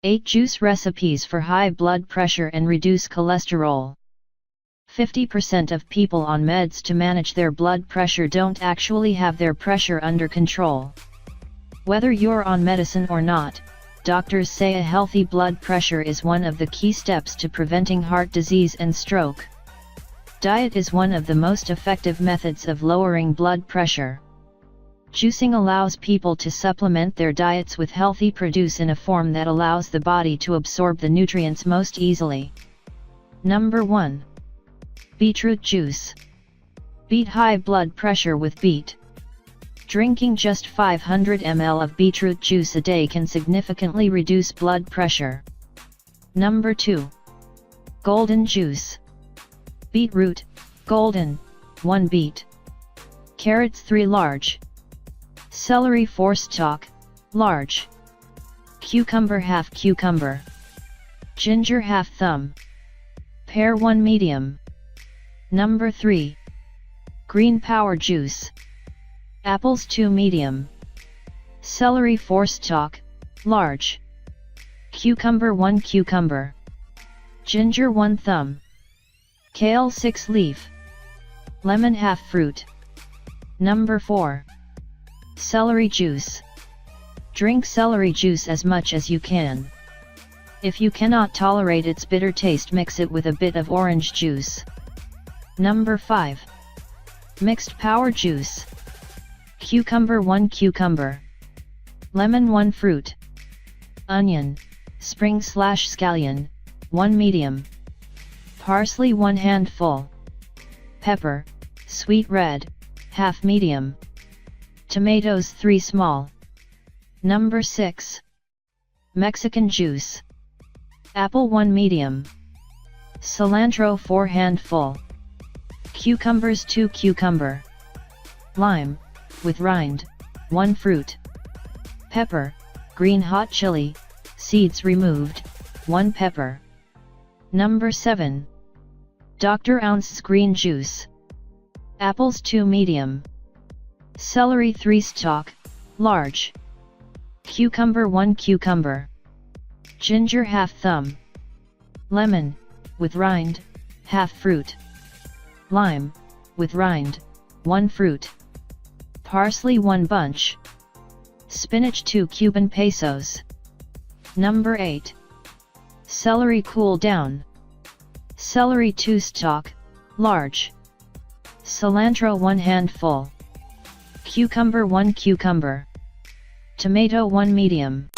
8 juice recipes for high blood pressure and reduce cholesterol. 50% of people on meds to manage their blood pressure don't actually have their pressure under control. Whether you're on medicine or not, doctors say a healthy blood pressure is one of the key steps to preventing heart disease and stroke. Diet is one of the most effective methods of lowering blood pressure. Juicing allows people to supplement their diets with healthy produce in a form that allows the body to absorb the nutrients most easily. Number 1. Beetroot juice. Beat high blood pressure with beet. Drinking just 500 ml of beetroot juice a day can significantly reduce blood pressure. Number 2. Golden juice. Beetroot, golden, 1 beet. Carrots 3 large. Celery 4 stalk, large. Cucumber half cucumber. Ginger half thumb. Pear 1 medium. Number 3. Green power juice. Apples 2 medium. Celery 4 stalk, large. Cucumber 1 cucumber. Ginger 1 thumb. Kale 6 leaf. Lemon half fruit. Number 4. Celery juice. Drink celery juice as much as you can. If you cannot tolerate its bitter taste, mix it with a bit of orange juice. Number 5. Mixed power juice. Cucumber 1 cucumber. Lemon 1 fruit. Onion, spring/scallion, 1 medium. Parsley 1 handful. Pepper, sweet red, half medium. Tomatoes 3 small. Number 6. Mexican juice. Apple 1 medium. Cilantro 4 handful. Cucumbers 2 cucumber. Lime, with rind, 1 fruit. Pepper, green hot chili, seeds removed, 1 pepper. Number 7. Dr. Ounce's green juice. Apples 2 medium. Celery 3 stalk, large. Cucumber 1 cucumber. Ginger half thumb. Lemon, with rind, half fruit. Lime, with rind, 1 fruit. Parsley 1 bunch. Spinach 2 Cuban pesos. Number 8. Celery cool down. Celery 2 stalk, large. Cilantro 1 handful. Cucumber 1 cucumber. Tomato 1 medium.